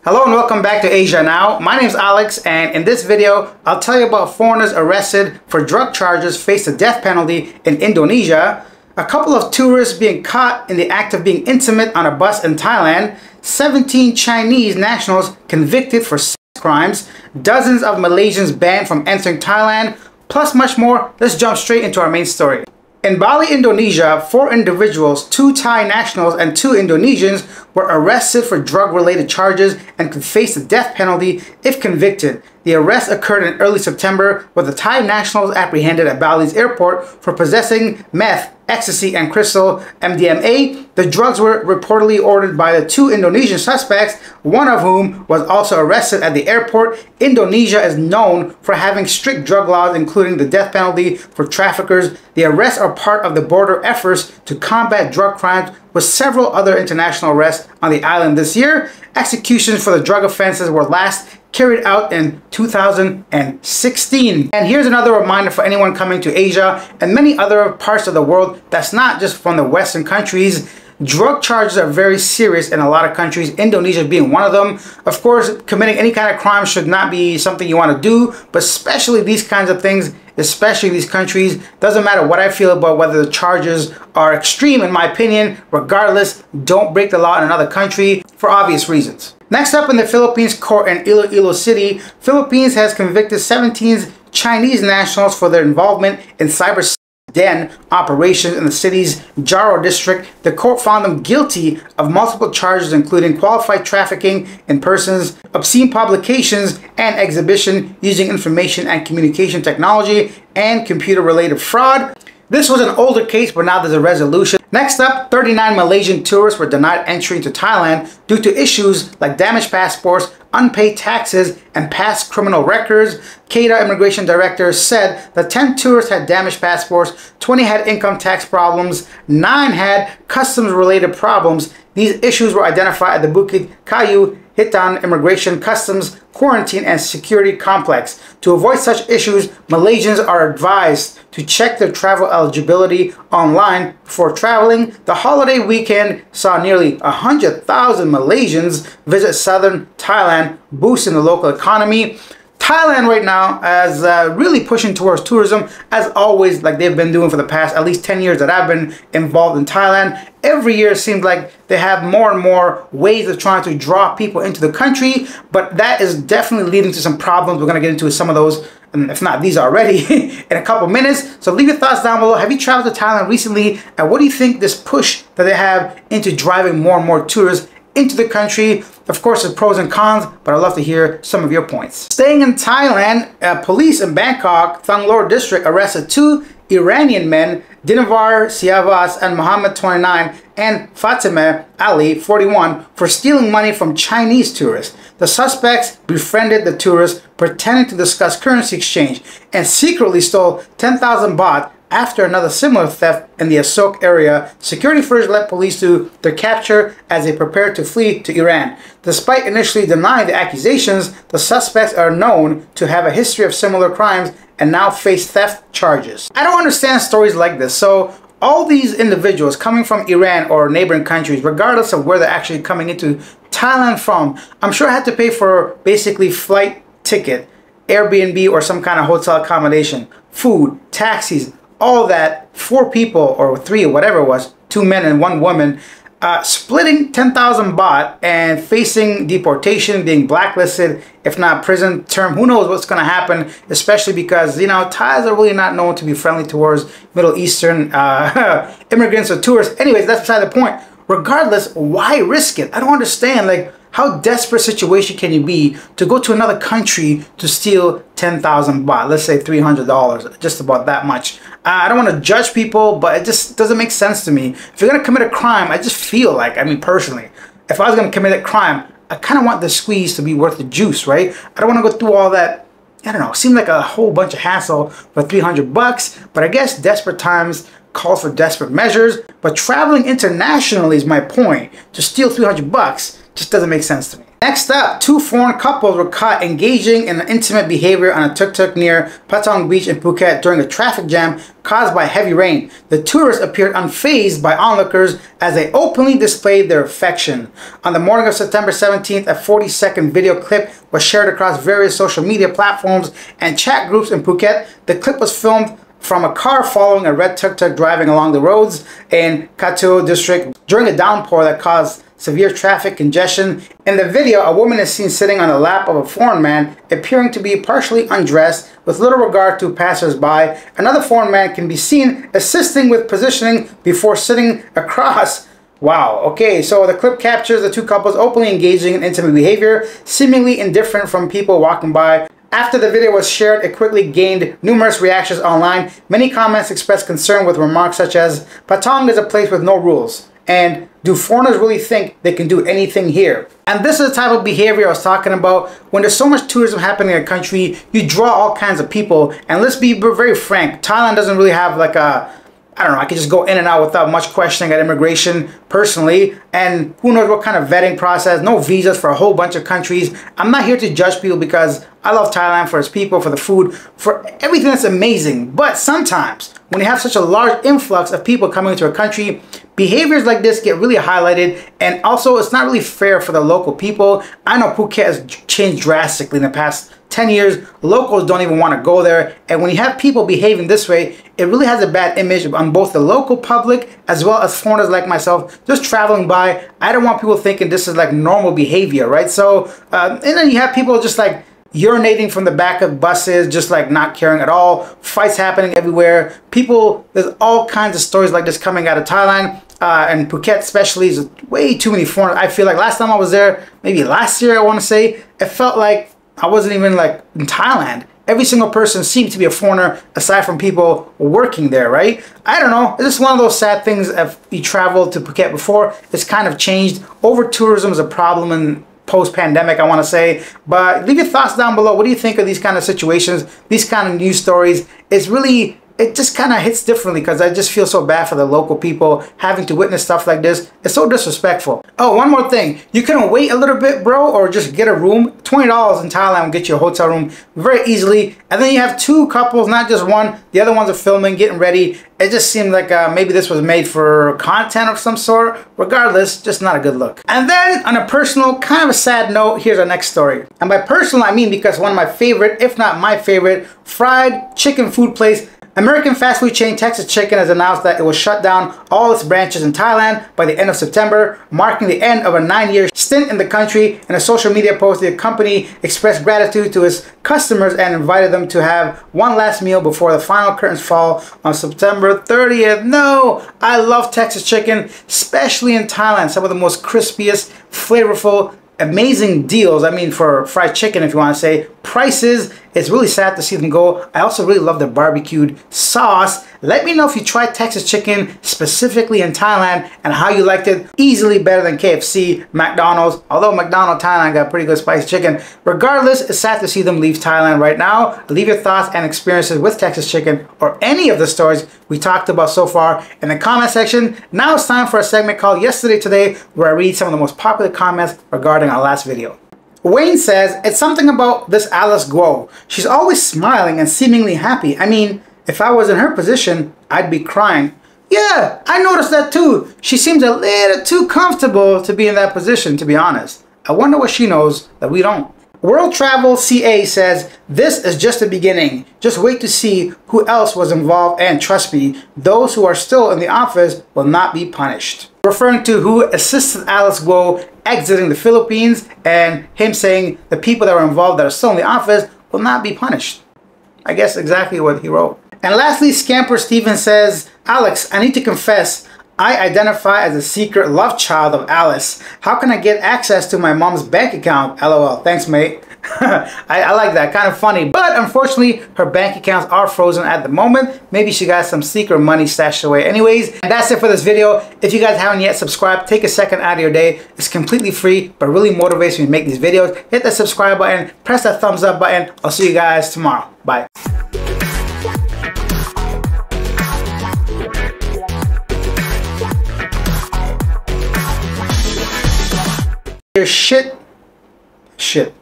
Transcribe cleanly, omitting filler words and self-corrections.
Hello and welcome back to Asia Now. My name is Alex, and in this video I'll tell you about foreigners arrested for drug charges face the death penalty in Indonesia, a couple of tourists being caught in the act of being intimate on a bus in Thailand, 17 Chinese nationals convicted for sex crimes, dozens of Malaysians banned from entering Thailand, plus much more. Let's jump straight into our main story. In Bali, Indonesia, 4 individuals, 2 Thai nationals and 2 Indonesians, were arrested for drug-related charges and could face the death penalty if convicted. The arrest occurred in early September, with the Thai nationals apprehended at Bali's airport for possessing meth, ecstasy, and crystal MDMA. The drugs were reportedly ordered by the 2 Indonesian suspects, one of whom was also arrested at the airport. Indonesia is known for having strict drug laws, including the death penalty for traffickers. The arrests are part of the border efforts to combat drug crimes, with several other international arrests on the island this year. Executions for the drug offenses were last carried out in 2016. And here's another reminder for anyone coming to Asia and many other parts of the world that's not just from the Western countries. Drug charges are very serious in a lot of countries, Indonesia being one of them. Of course, committing any kind of crime should not be something you want to do, but especially these kinds of things, especially these countries, doesn't matter what I feel about whether the charges are extreme, in my opinion. Regardless, don't break the law in another country for obvious reasons. Next up, in the Philippines court in Iloilo City, Philippines has convicted 17 Chinese nationals for their involvement in cyber den operations in the city's Jaro district. The court found them guilty of multiple charges, including qualified trafficking in persons, obscene publications and exhibition using information and communication technology, and computer-related fraud. This was an older case, but now there's a resolution. Next up, 39 Malaysian tourists were denied entry into Thailand due to issues like damaged passports, unpaid taxes, and past criminal records. Kedah Immigration Director said that 10 tourists had damaged passports, 20 had income tax problems, 9 had customs-related problems. These issues were identified at the Bukit Kayu Hitan Immigration, Customs, Quarantine, and Security Complex. To avoid such issues, Malaysians are advised to check their travel eligibility online before traveling. The holiday weekend saw nearly 100,000 Malaysians visit southern Thailand, boosting the local economy. Thailand right now is really pushing towards tourism, as always, like they've been doing for the past at least 10 years that I've been involved in Thailand. Every year it seems like they have more and more ways of trying to draw people into the country, but that is definitely leading to some problems. We're going to get into some of those, and if not these already, in a couple minutes. So leave your thoughts down below. Have you traveled to Thailand recently? And what do you think this push that they have into driving more and more tourists into the country? Of course, there's pros and cons, but I'd love to hear some of your points. Staying in Thailand, police in Bangkok, Thonglor district, arrested 2 Iranian men, Dinavar Siavas and Mohammed 29 and Fatimeh Ali 41, for stealing money from Chinese tourists. The suspects befriended the tourists, pretending to discuss currency exchange, and secretly stole 10,000 baht. After another similar theft in the Asok area, security first led police to their capture as they prepared to flee to Iran. Despite initially denying the accusations, the suspects are known to have a history of similar crimes and now face theft charges. I don't understand stories like this. So all these individuals coming from Iran or neighboring countries, regardless of where they're actually coming into Thailand from, I'm sure I had to pay for basically flight ticket, Airbnb or some kind of hotel accommodation, food, taxis, all that, 4 people or 3 or whatever it was, 2 men and 1 woman, splitting 10,000 baht and facing deportation, being blacklisted, if not prison term. Who knows what's going to happen, especially because, you know, Thais are really not known to be friendly towards Middle Eastern immigrants or tourists. Anyways, that's beside the point. Regardless, why risk it? I don't understand, like, how desperate situation can you be to go to another country to steal 10,000 baht, let's say $300, just about that much. I don't want to judge people, but it just doesn't make sense to me. If you're going to commit a crime, I just feel like, I mean, personally, if I was going to commit a crime, I kind of want the squeeze to be worth the juice, right? I don't want to go through all that, I don't know, seemed like a whole bunch of hassle for 300 bucks, but I guess desperate times calls for desperate measures. But traveling internationally is my point. To steal 300 bucks just doesn't make sense to me. Next up, two foreign couples were caught engaging in intimate behavior on a tuk-tuk near Patong Beach in Phuket during a traffic jam caused by heavy rain. The tourists appeared unfazed by onlookers as they openly displayed their affection. On the morning of September 17th, a 40-second video clip was shared across various social media platforms and chat groups in Phuket. The clip was filmed from a car following a red tuk-tuk driving along the roads in Kathu district during a downpour that caused severe traffic congestion. In the video, a woman is seen sitting on the lap of a foreign man, appearing to be partially undressed with little regard to passers-by. Another foreign man can be seen assisting with positioning before sitting across. Wow, okay, so the clip captures the two couples openly engaging in intimate behavior, seemingly indifferent from people walking by. After the video was shared, it quickly gained numerous reactions online. Many comments expressed concern with remarks such as, "Patong is a place with no rules," and "Do foreigners really think they can do anything here?" And this is the type of behavior I was talking about. When there's so much tourism happening in a country, you draw all kinds of people. And let's be very frank, Thailand doesn't really have like a, I don't know, I could just go in and out without much questioning at immigration personally. And who knows what kind of vetting process, no visas for a whole bunch of countries. I'm not here to judge people because I love Thailand for its people, for the food, for everything that's amazing. But sometimes when you have such a large influx of people coming into a country, behaviors like this get really highlighted, and also it's not really fair for the local people. I know Phuket has changed drastically in the past 10 years. Locals don't even want to go there, and when you have people behaving this way, it really has a bad image on both the local public as well as foreigners like myself just traveling by. I don't want people thinking this is like normal behavior, right? So and then you have people just like urinating from the back of buses, just like not caring at all. Fights happening everywhere. People, there's all kinds of stories like this coming out of Thailand. And Phuket especially is way too many foreigners. I feel like last time I was there, maybe last year I want to say, it felt like I wasn't even like in Thailand. Every single person seemed to be a foreigner aside from people working there, right? I don't know. It's just one of those sad things. If you traveled to Phuket before, it's kind of changed. Over-tourism is a problem in post-pandemic, I want to say. But leave your thoughts down below. What do you think of these kind of situations, these kind of news stories? It's really, it just kind of hits differently because I just feel so bad for the local people having to witness stuff like this. It's so disrespectful. Oh, one more thing. You can wait a little bit, bro, or just get a room. $20 in Thailand will get you a hotel room very easily. And then you have two couples, not just one. The other ones are filming, getting ready. It just seemed like maybe this was made for content of some sort. Regardless, just not a good look. And then on a personal, kind of a sad note, here's our next story. And by personal, I mean because one of my favorite, if not my favorite, fried chicken food place, American fast food chain Texas Chicken, has announced that it will shut down all its branches in Thailand by the end of September, marking the end of a 9-year stint in the country. In a social media post, the company expressed gratitude to its customers and invited them to have one last meal before the final curtains fall on September 30th. No, I love Texas Chicken, especially in Thailand. Some of the most crispiest, flavorful, amazing deals. I mean, for fried chicken, if you want to say. Prices, it's really sad to see them go. I also really love the barbecued sauce. Let me know if you tried Texas Chicken specifically in Thailand and how you liked it. Easily better than KFC, McDonald's, although McDonald's Thailand got pretty good spicy chicken. Regardless, it's sad to see them leave Thailand right now. Leave your thoughts and experiences with Texas Chicken or any of the stories we talked about so far in the comment section. Now it's time for a segment called Yesterday Today, where I read some of the most popular comments regarding our last video. Wayne says, it's something about this Alice Guo. She's always smiling and seemingly happy. I mean, if I was in her position, I'd be crying. Yeah, I noticed that too. She seems a little too comfortable to be in that position, to be honest. I wonder what she knows that we don't. World Travel CA says, this is just the beginning. Just wait to see who else was involved, and trust me, those who are still in the office will not be punished. Referring to who assisted Alice Guo exiting the Philippines, and him saying the people that were involved that are still in the office will not be punished. I guess exactly what he wrote. And lastly, Scamper Steven says, Alex, I need to confess, I identify as a secret love child of Alice. How can I get access to my mom's bank account? LOL. Thanks, mate. I like that. Kind of funny. But unfortunately, her bank accounts are frozen at the moment. Maybe she got some secret money stashed away. Anyways, and that's it for this video. If you guys haven't yet subscribed, take a second out of your day. It's completely free, but really motivates me to make these videos. Hit the subscribe button. Press that thumbs up button. I'll see you guys tomorrow. Bye. Your shit shit.